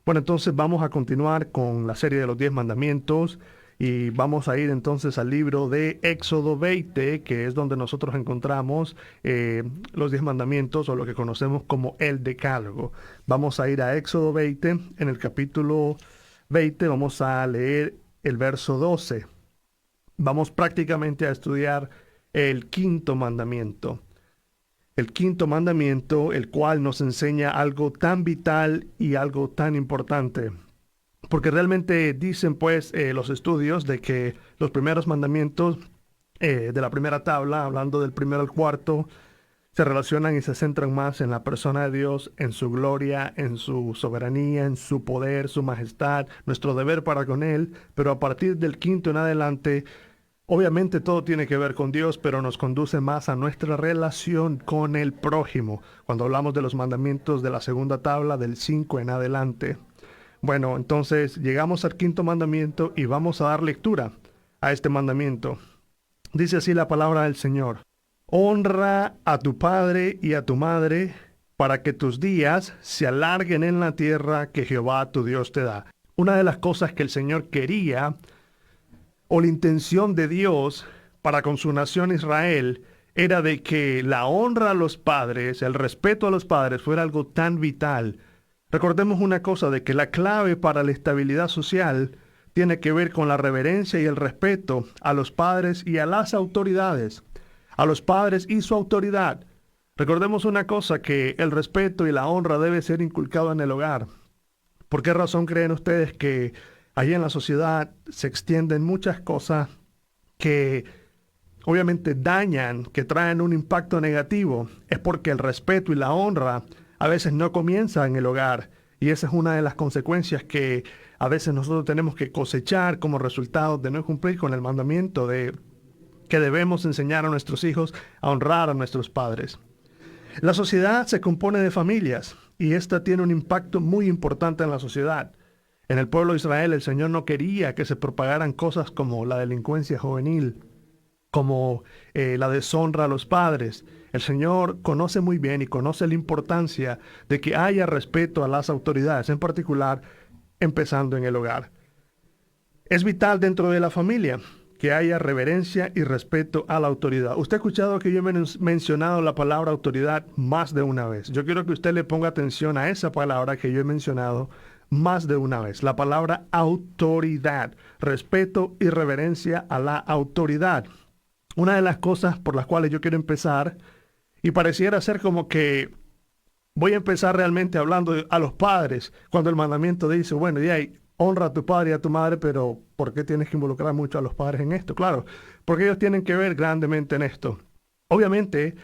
Bueno, entonces vamos a continuar con la serie de los 10 mandamientos y vamos a ir entonces al libro de Éxodo 20, que es donde nosotros encontramos los 10 mandamientos o lo que conocemos como el Decálogo. Vamos a ir a Éxodo 20, en el capítulo 20 vamos a leer el verso 12. Vamos prácticamente a estudiar el quinto mandamiento. El quinto mandamiento, el cual nos enseña algo tan vital y algo tan importante. Porque realmente dicen pues los estudios de que los primeros mandamientos de la primera tabla, hablando del primero al cuarto, se relacionan y se centran más en la persona de Dios, en su gloria, en su soberanía, en su poder, su majestad, nuestro deber para con Él. Pero a partir del quinto en adelante, obviamente todo tiene que ver con Dios, pero nos conduce más a nuestra relación con el prójimo, cuando hablamos de los mandamientos de la segunda tabla, del 5 en adelante. Bueno, entonces llegamos al quinto mandamiento y vamos a dar lectura a este mandamiento. Dice así la palabra del Señor: Honra a tu padre y a tu madre, para que tus días se alarguen en la tierra que Jehová tu Dios te da. Una de las cosas que el Señor quería, o la intención de Dios para con su nación Israel, era de que la honra a los padres, el respeto a los padres fuera algo tan vital. Recordemos una cosa, de que la clave para la estabilidad social tiene que ver con la reverencia y el respeto a los padres y a las autoridades, a los padres y su autoridad. Recordemos una cosa, que el respeto y la honra debe ser inculcado en el hogar. ¿Por qué razón creen ustedes que allí en la sociedad se extienden muchas cosas que obviamente dañan, que traen un impacto negativo? Es porque el respeto y la honra a veces no comienza en el hogar, y esa es una de las consecuencias que a veces nosotros tenemos que cosechar como resultado de no cumplir con el mandamiento de que debemos enseñar a nuestros hijos a honrar a nuestros padres. La sociedad se compone de familias, y esta tiene un impacto muy importante en la sociedad. En el pueblo de Israel, el Señor no quería que se propagaran cosas como la delincuencia juvenil, como la deshonra a los padres. El Señor conoce muy bien y conoce la importancia de que haya respeto a las autoridades, en particular empezando en el hogar. Es vital dentro de la familia que haya reverencia y respeto a la autoridad. Usted ha escuchado que yo he mencionado la palabra autoridad más de una vez. Yo quiero que usted le ponga atención a esa palabra que yo he mencionado más de una vez. La palabra autoridad, respeto y reverencia a la autoridad. Una de las cosas por las cuales yo quiero empezar, y pareciera ser como que voy a empezar realmente hablando a los padres, cuando el mandamiento dice, bueno, y ahí, honra a tu padre y a tu madre, pero ¿por qué tienes que involucrar mucho a los padres en esto? Claro, porque ellos tienen que ver grandemente en esto. Obviamente,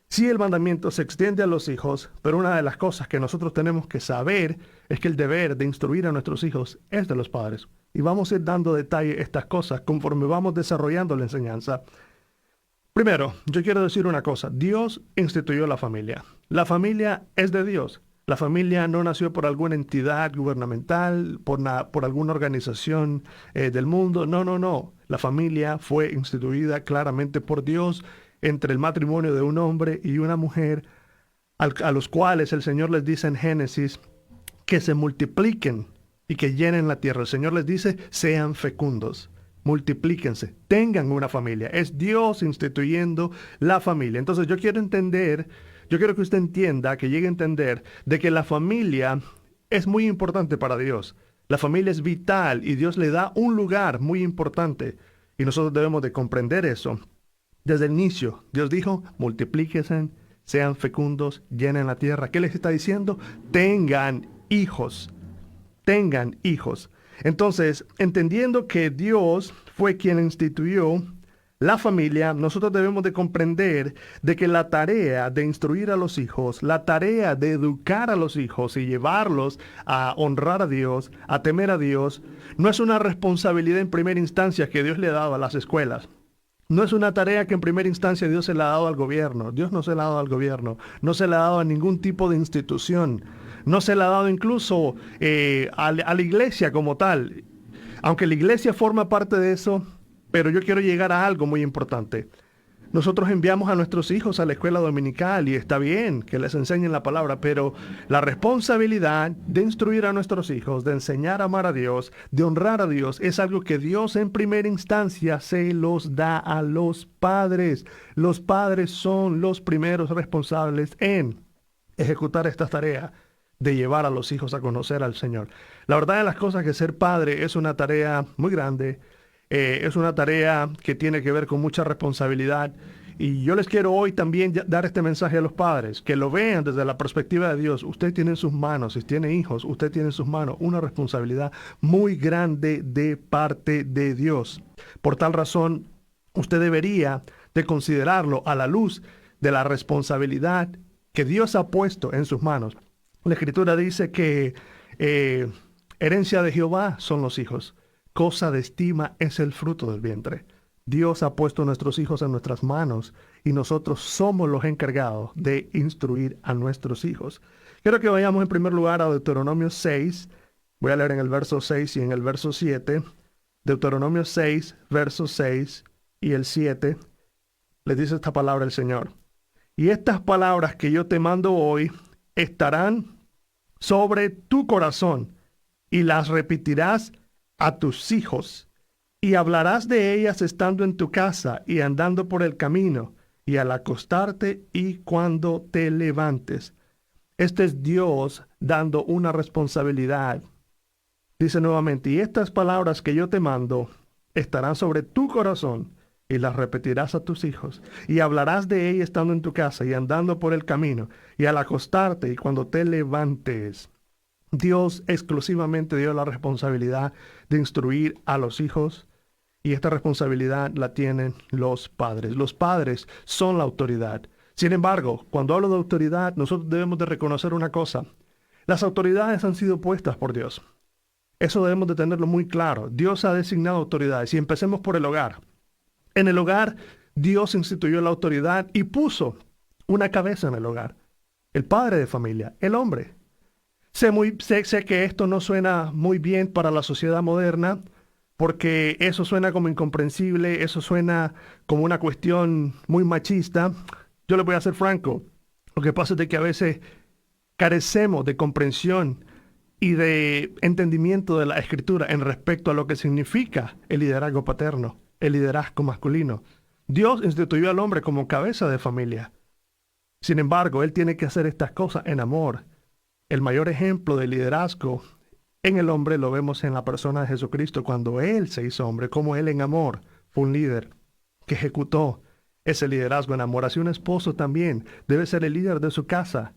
sí, el mandamiento se extiende a los hijos, pero una de las cosas que nosotros tenemos que saber es que el deber de instruir a nuestros hijos es de los padres. Y vamos a ir dando detalle a estas cosas conforme vamos desarrollando la enseñanza. Primero, yo quiero decir una cosa. Dios instituyó la familia. La familia es de Dios. La familia no nació por alguna entidad gubernamental, por alguna organización del mundo. No, no, no. La familia fue instituida claramente por Dios entre el matrimonio de un hombre y una mujer, a los cuales el Señor les dice en Génesis que se multipliquen y que llenen la tierra. El Señor les dice, sean fecundos, multiplíquense, tengan una familia. Es Dios instituyendo la familia. Entonces yo quiero que usted entienda, que llegue a entender de que la familia es muy importante para Dios. La familia es vital y Dios le da un lugar muy importante. Y nosotros debemos de comprender eso. Desde el inicio, Dios dijo, multiplíquense, sean fecundos, llenen la tierra. ¿Qué les está diciendo? Tengan hijos. Tengan hijos. Entonces, entendiendo que Dios fue quien instituyó la familia, nosotros debemos de comprender de que la tarea de instruir a los hijos, la tarea de educar a los hijos y llevarlos a honrar a Dios, a temer a Dios, no es una responsabilidad en primera instancia que Dios le ha dado a las escuelas. No es una tarea que en primera instancia Dios se la ha dado al gobierno. Dios no se la ha dado al gobierno. No se la ha dado a ningún tipo de institución. No se la ha dado incluso a la iglesia como tal. Aunque la iglesia forma parte de eso, pero yo quiero llegar a algo muy importante. Nosotros enviamos a nuestros hijos a la escuela dominical y está bien que les enseñen la palabra, pero la responsabilidad de instruir a nuestros hijos, de enseñar a amar a Dios, de honrar a Dios, es algo que Dios en primera instancia se los da a los padres. Los padres son los primeros responsables en ejecutar esta tarea de llevar a los hijos a conocer al Señor. La verdad de las cosas es que ser padre es una tarea muy grande. Es una tarea que tiene que ver con mucha responsabilidad y yo les quiero hoy también dar este mensaje a los padres, que lo vean desde la perspectiva de Dios. Usted tiene en sus manos, si tiene hijos, usted tiene en sus manos una responsabilidad muy grande de parte de Dios. Por tal razón, usted debería de considerarlo a la luz de la responsabilidad que Dios ha puesto en sus manos. La Escritura dice que herencia de Jehová son los hijos. Cosa de estima es el fruto del vientre. Dios ha puesto a nuestros hijos en nuestras manos y nosotros somos los encargados de instruir a nuestros hijos. Quiero que vayamos en primer lugar a Deuteronomio 6. Voy a leer en el verso 6 y en el verso 7. Deuteronomio 6, verso 6 y el 7. Les dice esta palabra el Señor. Y estas palabras que yo te mando hoy estarán sobre tu corazón y las repetirás a tus hijos, y hablarás de ellas estando en tu casa y andando por el camino, y al acostarte y cuando te levantes. Este es Dios dando una responsabilidad. Dice nuevamente, y estas palabras que yo te mando estarán sobre tu corazón, y las repetirás a tus hijos, y hablarás de ellas estando en tu casa y andando por el camino, y al acostarte y cuando te levantes. Dios exclusivamente dio la responsabilidad de instruir a los hijos y esta responsabilidad la tienen los padres. Los padres son la autoridad. Sin embargo, cuando hablo de autoridad, nosotros debemos de reconocer una cosa. Las autoridades han sido puestas por Dios. Eso debemos de tenerlo muy claro. Dios ha designado autoridades y empecemos por el hogar. En el hogar, Dios instituyó la autoridad y puso una cabeza en el hogar. El padre de familia, el hombre. Sé que esto no suena muy bien para la sociedad moderna, porque eso suena como incomprensible, eso suena como una cuestión muy machista. Yo le voy a ser franco. Lo que pasa es de que a veces carecemos de comprensión y de entendimiento de la Escritura en respecto a lo que significa el liderazgo paterno, el liderazgo masculino. Dios instituyó al hombre como cabeza de familia. Sin embargo, él tiene que hacer estas cosas en amor. El mayor ejemplo de liderazgo en el hombre lo vemos en la persona de Jesucristo cuando Él se hizo hombre, como Él en amor fue un líder que ejecutó ese liderazgo en amor. Así un esposo también debe ser el líder de su casa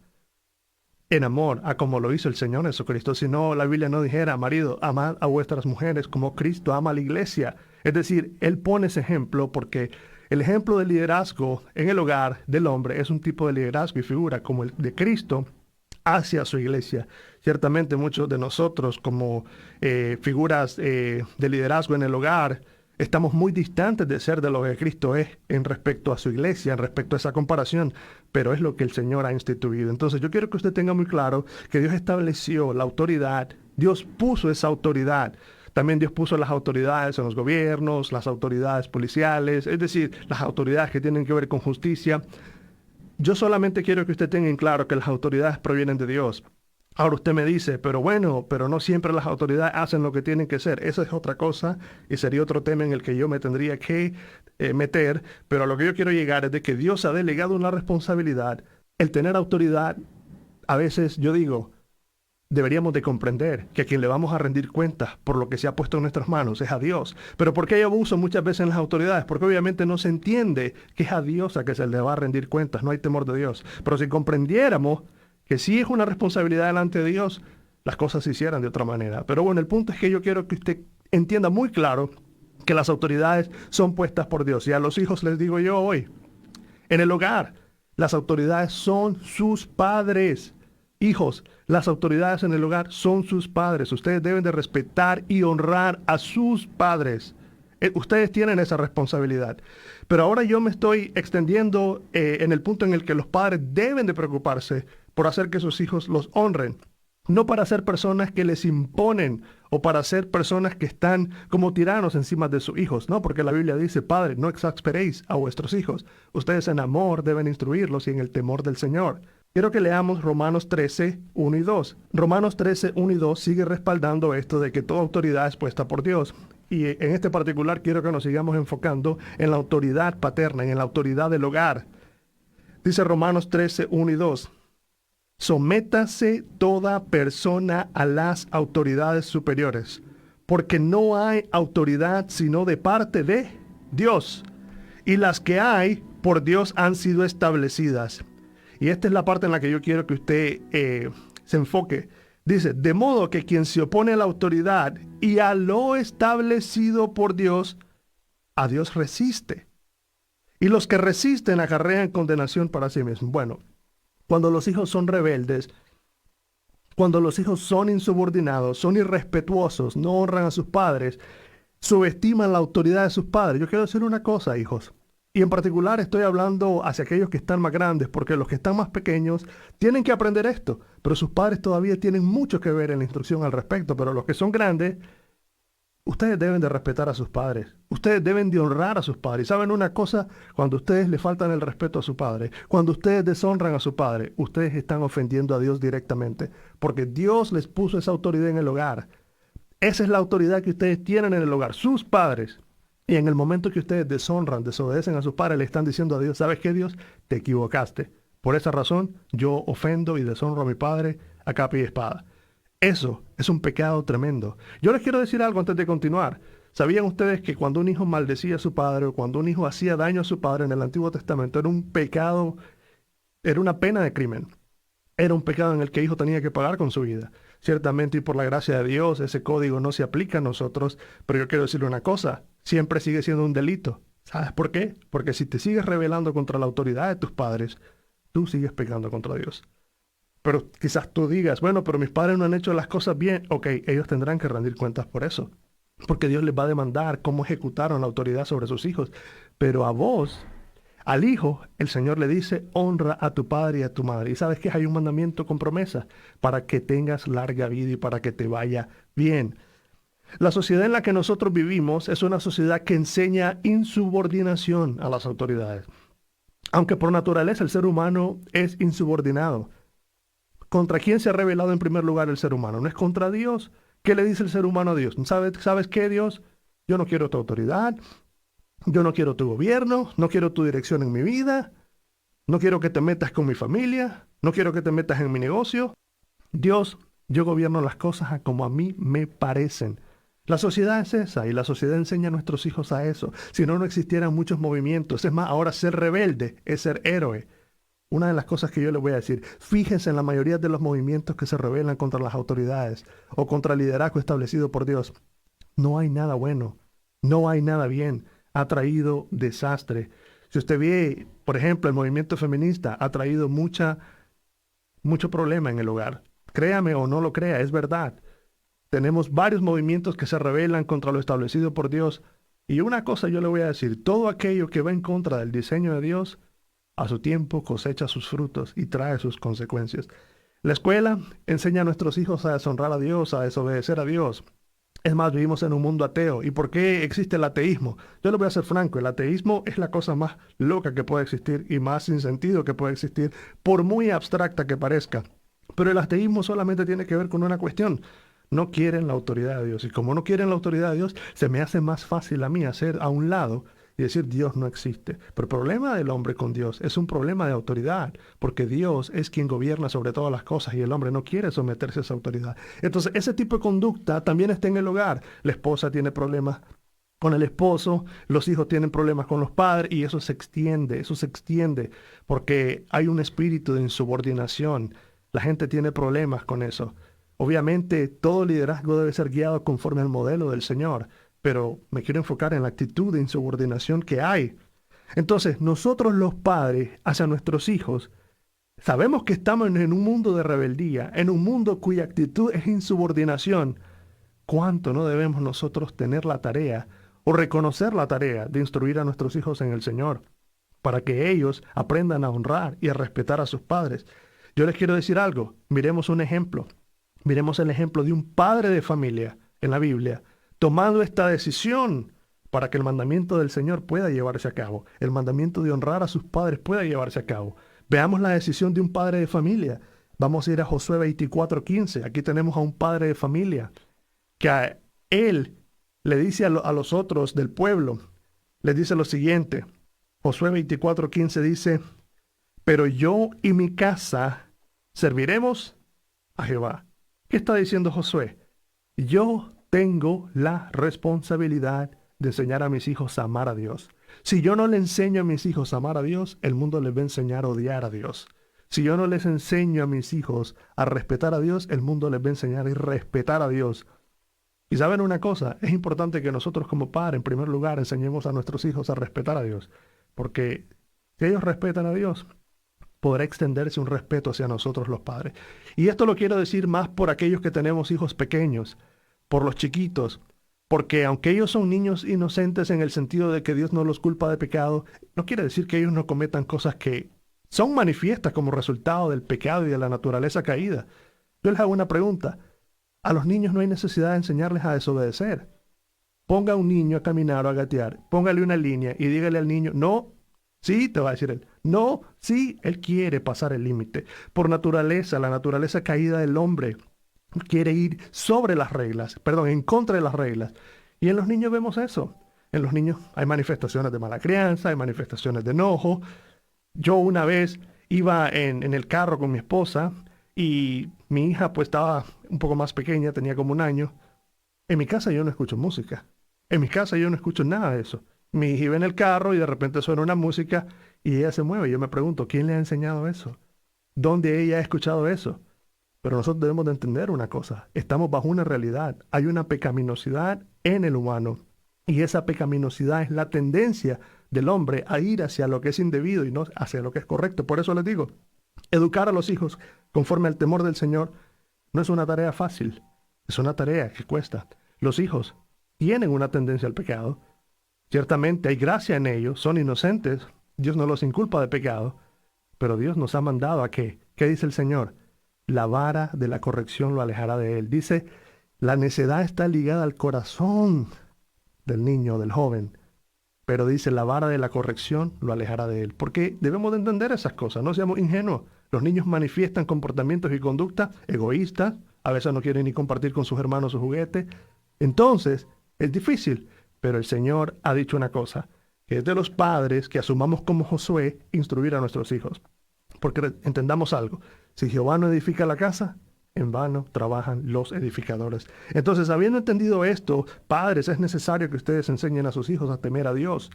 en amor, a como lo hizo el Señor Jesucristo. Si no, la Biblia no dijera, marido, amad a vuestras mujeres como Cristo ama a la iglesia. Es decir, Él pone ese ejemplo porque el ejemplo de liderazgo en el hogar del hombre es un tipo de liderazgo y figura como el de Cristo hacia su iglesia. Ciertamente muchos de nosotros como figuras de liderazgo en el hogar estamos muy distantes de ser de lo que Cristo es en respecto a su iglesia, en respecto a esa comparación, pero es lo que el Señor ha instituido. Entonces yo quiero que usted tenga muy claro que Dios estableció la autoridad, Dios puso esa autoridad. También Dios puso las autoridades en los gobiernos, las autoridades policiales, es decir, las autoridades que tienen que ver con justicia. Yo solamente quiero que usted tenga en claro que las autoridades provienen de Dios. Ahora usted me dice, pero bueno, pero no siempre las autoridades hacen lo que tienen que hacer. Esa es otra cosa y sería otro tema en el que yo me tendría que meter. Pero a lo que yo quiero llegar es de que Dios ha delegado una responsabilidad. El tener autoridad, a veces yo digo, deberíamos de comprender que a quien le vamos a rendir cuentas por lo que se ha puesto en nuestras manos es a Dios. Pero ¿por qué hay abuso muchas veces en las autoridades? Porque obviamente no se entiende que es a Dios a que se le va a rendir cuentas, no hay temor de Dios. Pero si comprendiéramos que sí es una responsabilidad delante de Dios, las cosas se hicieran de otra manera. Pero bueno, el punto es que yo quiero que usted entienda muy claro que las autoridades son puestas por Dios. Y a los hijos les digo yo hoy, en el hogar, las autoridades son sus padres. Hijos, las autoridades en el hogar son sus padres. Ustedes deben de respetar y honrar a sus padres. Ustedes tienen esa responsabilidad. Pero ahora yo me estoy extendiendo en el punto en el que los padres deben de preocuparse por hacer que sus hijos los honren. No para ser personas que les imponen o para ser personas que están como tiranos encima de sus hijos, ¿no? Porque la Biblia dice, Padre, no exasperéis a vuestros hijos. Ustedes en amor deben instruirlos y en el temor del Señor. Quiero que leamos Romanos 13, 1 y 2. Romanos 13, 1 y 2 sigue respaldando esto de que toda autoridad es puesta por Dios. Y en este particular quiero que nos sigamos enfocando en la autoridad paterna, en la autoridad del hogar. Dice Romanos 13, 1 y 2. Sométase toda persona a las autoridades superiores, porque no hay autoridad sino de parte de Dios, y las que hay por Dios han sido establecidas. Y esta es la parte en la que yo quiero que usted se enfoque. Dice, de modo que quien se opone a la autoridad y a lo establecido por Dios, a Dios resiste. Y los que resisten acarrean condenación para sí mismos. Bueno, cuando los hijos son rebeldes, cuando los hijos son insubordinados, son irrespetuosos, no honran a sus padres, subestiman la autoridad de sus padres. Yo quiero decir una cosa, hijos. Y en particular estoy hablando hacia aquellos que están más grandes, porque los que están más pequeños tienen que aprender esto, pero sus padres todavía tienen mucho que ver en la instrucción al respecto, pero los que son grandes, ustedes deben de respetar a sus padres, ustedes deben de honrar a sus padres. ¿Saben una cosa? Cuando ustedes le faltan el respeto a su padre, cuando ustedes deshonran a su padre, ustedes están ofendiendo a Dios directamente, porque Dios les puso esa autoridad en el hogar. Esa es la autoridad que ustedes tienen en el hogar, sus padres. Y en el momento que ustedes deshonran, desobedecen a sus padres, le están diciendo a Dios, ¿sabes qué, Dios? Te equivocaste. Por esa razón, yo ofendo y deshonro a mi padre a capa y espada. Eso es un pecado tremendo. Yo les quiero decir algo antes de continuar. ¿Sabían ustedes que cuando un hijo maldecía a su padre o cuando un hijo hacía daño a su padre en el Antiguo Testamento era un pecado, era una pena de crimen? Era un pecado en el que el hijo tenía que pagar con su vida. Ciertamente y por la gracia de Dios ese código no se aplica a nosotros, pero yo quiero decirle una cosa, siempre sigue siendo un delito. ¿Sabes por qué? Porque si te sigues rebelando contra la autoridad de tus padres, tú sigues pecando contra Dios. Pero quizás tú digas, bueno, pero mis padres no han hecho las cosas bien. Ok, ellos tendrán que rendir cuentas por eso, porque Dios les va a demandar cómo ejecutaron la autoridad sobre sus hijos. Pero a vos, al hijo, el Señor le dice, honra a tu padre y a tu madre. Y sabes que hay un mandamiento con promesa para que tengas larga vida y para que te vaya bien. La sociedad en la que nosotros vivimos es una sociedad que enseña insubordinación a las autoridades. Aunque por naturaleza el ser humano es insubordinado. ¿Contra quién se ha rebelado en primer lugar el ser humano? ¿No es contra Dios? ¿Qué le dice el ser humano a Dios? ¿Sabes qué, Dios? Yo no quiero tu autoridad. Yo no quiero tu gobierno, no quiero tu dirección en mi vida, no quiero que te metas con mi familia, no quiero que te metas en mi negocio. Dios, yo gobierno las cosas a como a mí me parecen. La sociedad es esa y la sociedad enseña a nuestros hijos a eso. Si no, no existieran muchos movimientos. Es más, ahora ser rebelde es ser héroe. Una de las cosas que yo les voy a decir, fíjense en la mayoría de los movimientos que se rebelan contra las autoridades o contra el liderazgo establecido por Dios. No hay nada bueno, no hay nada bien. Ha traído desastre. Si usted ve, por ejemplo, el movimiento feminista ha traído mucho problema en el hogar. Créame o no lo crea, es verdad. Tenemos varios movimientos que se rebelan contra lo establecido por Dios. Y una cosa yo le voy a decir, todo aquello que va en contra del diseño de Dios, a su tiempo cosecha sus frutos y trae sus consecuencias. La escuela enseña a nuestros hijos a deshonrar a Dios, a desobedecer a Dios. Es más, vivimos en un mundo ateo. ¿Y por qué existe el ateísmo? Yo le voy a ser franco, el ateísmo es la cosa más loca que puede existir y más sin sentido que puede existir, por muy abstracta que parezca. Pero el ateísmo solamente tiene que ver con una cuestión. No quieren la autoridad de Dios. Y como no quieren la autoridad de Dios, se me hace más fácil a mí hacer a un lado y decir Dios no existe. Pero el problema del hombre con Dios es un problema de autoridad, porque Dios es quien gobierna sobre todas las cosas y el hombre no quiere someterse a esa autoridad. Entonces, ese tipo de conducta también está en el hogar. La esposa tiene problemas con el esposo, los hijos tienen problemas con los padres y eso se extiende, porque hay un espíritu de insubordinación. La gente tiene problemas con eso. Obviamente, todo liderazgo debe ser guiado conforme al modelo del Señor, pero me quiero enfocar en la actitud de insubordinación que hay. Entonces, nosotros los padres hacia nuestros hijos, sabemos que estamos en un mundo de rebeldía, en un mundo cuya actitud es insubordinación. ¿Cuánto no debemos nosotros tener la tarea o reconocer la tarea de instruir a nuestros hijos en el Señor, para que ellos aprendan a honrar y a respetar a sus padres? Yo les quiero decir algo, miremos un ejemplo. Miremos el ejemplo de un padre de familia en la Biblia, tomando esta decisión para que el mandamiento del Señor pueda llevarse a cabo, el mandamiento de honrar a sus padres pueda llevarse a cabo. Veamos la decisión de un padre de familia. Vamos a ir a Josué 24:15. Aquí tenemos a un padre de familia que a él le dice a los otros del pueblo, les dice lo siguiente. Josué 24:15 dice, pero yo y mi casa serviremos a Jehová. ¿Qué está diciendo Josué? Yo tengo la responsabilidad de enseñar a mis hijos a amar a Dios. Si yo no le enseño a mis hijos a amar a Dios, el mundo les va a enseñar a odiar a Dios. Si yo no les enseño a mis hijos a respetar a Dios, el mundo les va a enseñar a respetar a Dios. Y saben una cosa, es importante que nosotros como padres, en primer lugar, enseñemos a nuestros hijos a respetar a Dios. Porque si ellos respetan a Dios, podrá extenderse un respeto hacia nosotros los padres. Y esto lo quiero decir más por aquellos que tenemos hijos pequeños, por los chiquitos, porque aunque ellos son niños inocentes en el sentido de que Dios no los culpa de pecado, no quiere decir que ellos no cometan cosas que son manifiestas como resultado del pecado y de la naturaleza caída. Yo les hago una pregunta. A los niños no hay necesidad de enseñarles a desobedecer. Ponga a un niño a caminar o a gatear, póngale una línea y dígale al niño, no, sí, te va a decir él, no, sí, él quiere pasar el límite. Por naturaleza, la naturaleza caída del hombre quiere ir sobre las reglas, perdón, en contra de las reglas. Y en los niños vemos eso. En los niños hay manifestaciones de mala crianza, hay manifestaciones de enojo. Yo una vez iba en el carro con mi esposa y mi hija pues estaba un poco más pequeña, tenía como 1 año. En mi casa yo no escucho música. En mi casa yo no escucho nada de eso. Mi hija iba en el carro y de repente suena una música y ella se mueve. Yo me pregunto, ¿quién le ha enseñado eso? ¿Dónde ella ha escuchado eso? Pero nosotros debemos de entender una cosa. Estamos bajo una realidad. Hay una pecaminosidad en el humano. Y esa pecaminosidad es la tendencia del hombre a ir hacia lo que es indebido y no hacia lo que es correcto. Por eso les digo, educar a los hijos conforme al temor del Señor no es una tarea fácil. Es una tarea que cuesta. Los hijos tienen una tendencia al pecado. Ciertamente hay gracia en ellos, son inocentes. Dios no los inculpa de pecado. Pero Dios nos ha mandado a ¿qué? ¿Qué dice el Señor? La vara de la corrección lo alejará de él. Dice, la necedad está ligada al corazón del niño, del joven. Pero dice, la vara de la corrección lo alejará de él. Porque debemos de entender esas cosas, no seamos ingenuos. Los niños manifiestan comportamientos y conductas egoístas. A veces no quieren ni compartir con sus hermanos sus juguetes. Entonces, es difícil. Pero el Señor ha dicho una cosa, que es de los padres que asumamos como Josué instruir a nuestros hijos. Porque entendamos algo, si Jehová no edifica la casa, en vano trabajan los edificadores. Entonces, habiendo entendido esto, padres, es necesario que ustedes enseñen a sus hijos a temer a Dios.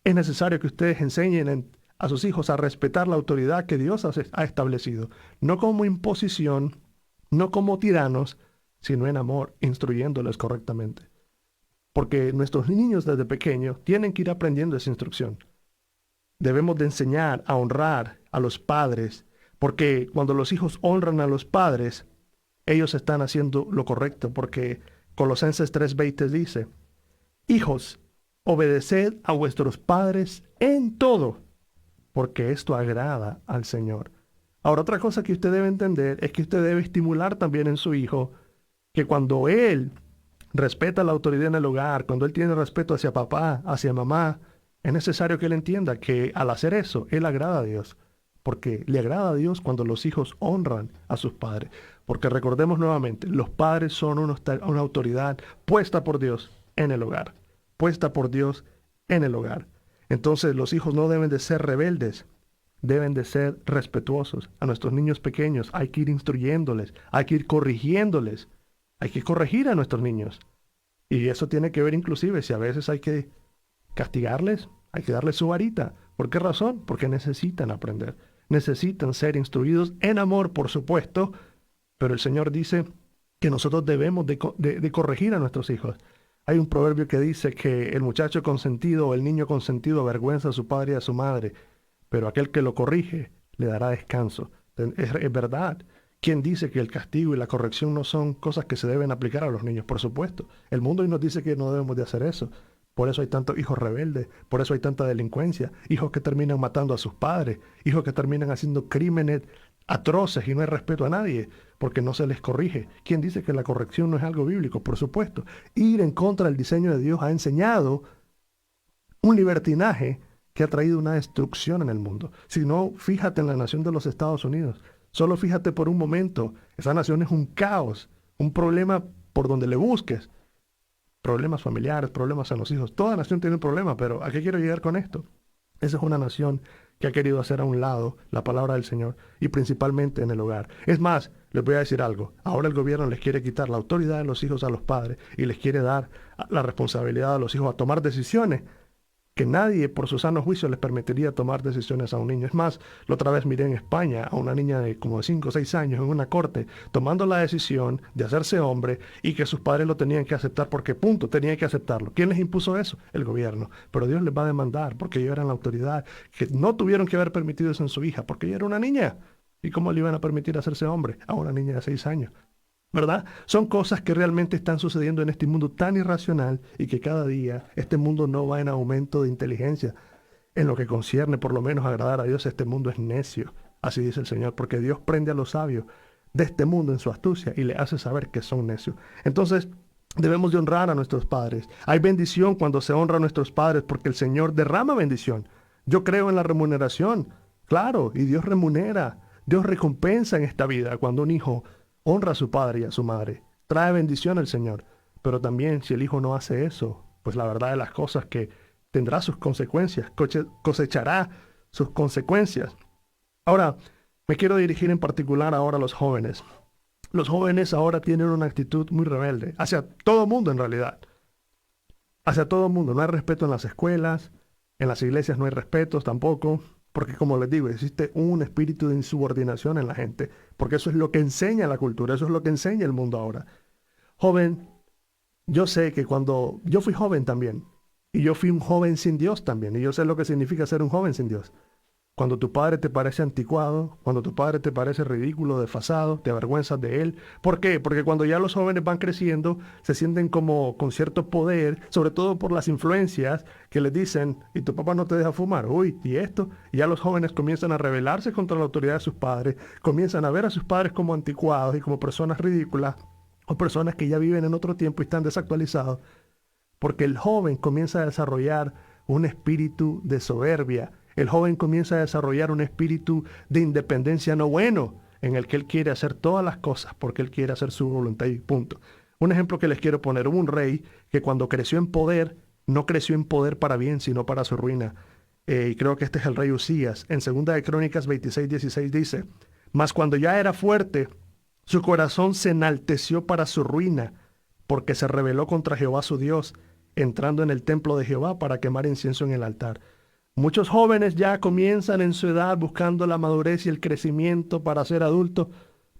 Es necesario que ustedes enseñen a sus hijos a respetar la autoridad que Dios ha establecido. No como imposición, no como tiranos, sino en amor, instruyéndoles correctamente. Porque nuestros niños desde pequeños tienen que ir aprendiendo esa instrucción. Debemos de enseñar a honrar a los padres, porque cuando los hijos honran a los padres, ellos están haciendo lo correcto, porque Colosenses 3:20 dice, hijos, obedeced a vuestros padres en todo, porque esto agrada al Señor. Ahora, otra cosa que usted debe entender es que usted debe estimular también en su hijo que cuando él respeta la autoridad en el hogar, cuando él tiene respeto hacia papá, hacia mamá, es necesario que él entienda que al hacer eso, él agrada a Dios. Porque le agrada a Dios cuando los hijos honran a sus padres. Porque recordemos nuevamente, los padres son una autoridad puesta por Dios en el hogar. Puesta por Dios en el hogar. Entonces los hijos no deben de ser rebeldes, deben de ser respetuosos. A nuestros niños pequeños hay que ir instruyéndoles, hay que ir corrigiéndoles. Hay que corregir a nuestros niños. Y eso tiene que ver inclusive si a veces hay que castigarles, hay que darles su varita. ¿Por qué razón? Porque necesitan aprender. Necesitan ser instruidos en amor, por supuesto. Pero el Señor dice que nosotros debemos de corregir a nuestros hijos. Hay un proverbio que dice que el muchacho consentido o el niño consentido avergüenza a su padre y a su madre. Pero aquel que lo corrige le dará descanso. Es verdad. ¿Quién dice que el castigo y la corrección no son cosas que se deben aplicar a los niños? Por supuesto. El mundo hoy nos dice que no debemos de hacer eso. Por eso hay tantos hijos rebeldes, por eso hay tanta delincuencia, hijos que terminan matando a sus padres, hijos que terminan haciendo crímenes atroces y no hay respeto a nadie porque no se les corrige. ¿Quién dice que la corrección no es algo bíblico? Por supuesto. Ir en contra del diseño de Dios ha enseñado un libertinaje que ha traído una destrucción en el mundo. Si no, fíjate en la nación de los Estados Unidos. Solo fíjate por un momento. Esa nación es un caos, un problema por donde le busques. Problemas familiares, problemas en los hijos. Toda nación tiene un problema, pero ¿a qué quiero llegar con esto? Esa es una nación que ha querido hacer a un lado la palabra del Señor y principalmente en el hogar. Es más, les voy a decir algo. Ahora el gobierno les quiere quitar la autoridad de los hijos a los padres y les quiere dar la responsabilidad de los hijos a tomar decisiones que nadie por su sano juicio les permitiría tomar decisiones a un niño. Es más, la otra vez miré en España a una niña de como 5 o 6 años en una corte tomando la decisión de hacerse hombre y que sus padres lo tenían que aceptar porque punto, tenían que aceptarlo. ¿Quién les impuso eso? El gobierno. Pero Dios les va a demandar porque ellos eran la autoridad, que no tuvieron que haber permitido eso en su hija porque ella era una niña. ¿Y cómo le iban a permitir hacerse hombre a una niña de 6 años? ¿Verdad? Son cosas que realmente están sucediendo en este mundo tan irracional y que cada día este mundo no va en aumento de inteligencia. En lo que concierne por lo menos a agradar a Dios, este mundo es necio. Así dice el Señor, porque Dios prende a los sabios de este mundo en su astucia y le hace saber que son necios. Entonces, debemos de honrar a nuestros padres. Hay bendición cuando se honra a nuestros padres porque el Señor derrama bendición. Yo creo en la remuneración, claro, y Dios remunera. Dios recompensa en esta vida cuando un hijo honra a su padre y a su madre. Trae bendición al Señor. Pero también si el hijo no hace eso, pues la verdad de las cosas que tendrá sus consecuencias, cosechará sus consecuencias. Ahora, me quiero dirigir en particular ahora a los jóvenes. Los jóvenes ahora tienen una actitud muy rebelde, hacia todo mundo en realidad. Hacia todo mundo. No hay respeto en las escuelas, en las iglesias no hay respetos tampoco. Porque como les digo, existe un espíritu de insubordinación en la gente, porque eso es lo que enseña la cultura, eso es lo que enseña el mundo ahora. Joven, yo sé que cuando yo fui joven también, y yo fui un joven sin Dios también, y yo sé lo que significa ser un joven sin Dios. Cuando tu padre te parece anticuado, cuando tu padre te parece ridículo, desfasado, te avergüenzas de él. ¿Por qué? Porque cuando ya los jóvenes van creciendo, se sienten como con cierto poder, sobre todo por las influencias que les dicen, y tu papá no te deja fumar, uy, y esto. Y ya los jóvenes comienzan a rebelarse contra la autoridad de sus padres, comienzan a ver a sus padres como anticuados y como personas ridículas, o personas que ya viven en otro tiempo y están desactualizados, porque el joven comienza a desarrollar un espíritu de soberbia. El joven comienza a desarrollar un espíritu de independencia no bueno, en el que él quiere hacer todas las cosas porque él quiere hacer su voluntad y punto. Un ejemplo que les quiero poner, hubo un rey que cuando creció en poder, no creció en poder para bien, sino para su ruina. Y creo que este es el rey Usías. En 2 de Crónicas 26:16 dice, mas cuando ya era fuerte, su corazón se enalteció para su ruina, porque se rebeló contra Jehová su Dios, entrando en el templo de Jehová para quemar incienso en el altar. Muchos jóvenes ya comienzan en su edad buscando la madurez y el crecimiento para ser adultos,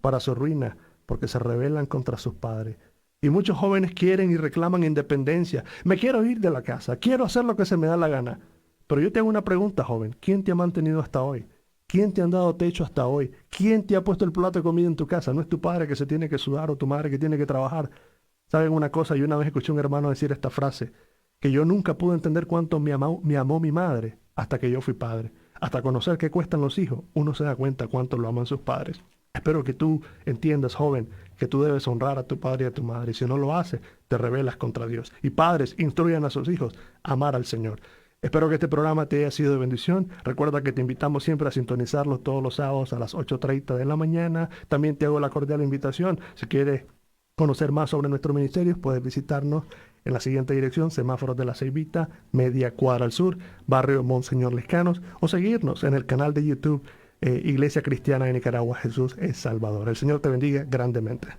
para su ruina, porque se rebelan contra sus padres. Y muchos jóvenes quieren y reclaman independencia. Me quiero ir de la casa, quiero hacer lo que se me da la gana. Pero yo te hago una pregunta, joven. ¿Quién te ha mantenido hasta hoy? ¿Quién te ha dado techo hasta hoy? ¿Quién te ha puesto el plato de comida en tu casa? No es tu padre que se tiene que sudar o tu madre que tiene que trabajar. ¿Saben una cosa? Yo una vez escuché a un hermano decir esta frase, que yo nunca pude entender cuánto me amó mi madre hasta que yo fui padre. Hasta conocer qué cuestan los hijos, uno se da cuenta cuánto lo aman sus padres. Espero que tú entiendas, joven, que tú debes honrar a tu padre y a tu madre. Y si no lo haces, te rebelas contra Dios. Y padres, instruyan a sus hijos a amar al Señor. Espero que este programa te haya sido de bendición. Recuerda que te invitamos siempre a sintonizarlo todos los sábados a las 8:30 de la mañana. También te hago la cordial invitación. Si quieres conocer más sobre nuestro ministerio, puedes visitarnos en la siguiente dirección: Semáforos de la Ceibita, media cuadra al sur, barrio Monseñor Lescanos, o seguirnos en el canal de YouTube Iglesia Cristiana de Nicaragua, Jesús es Salvador. El Señor te bendiga grandemente.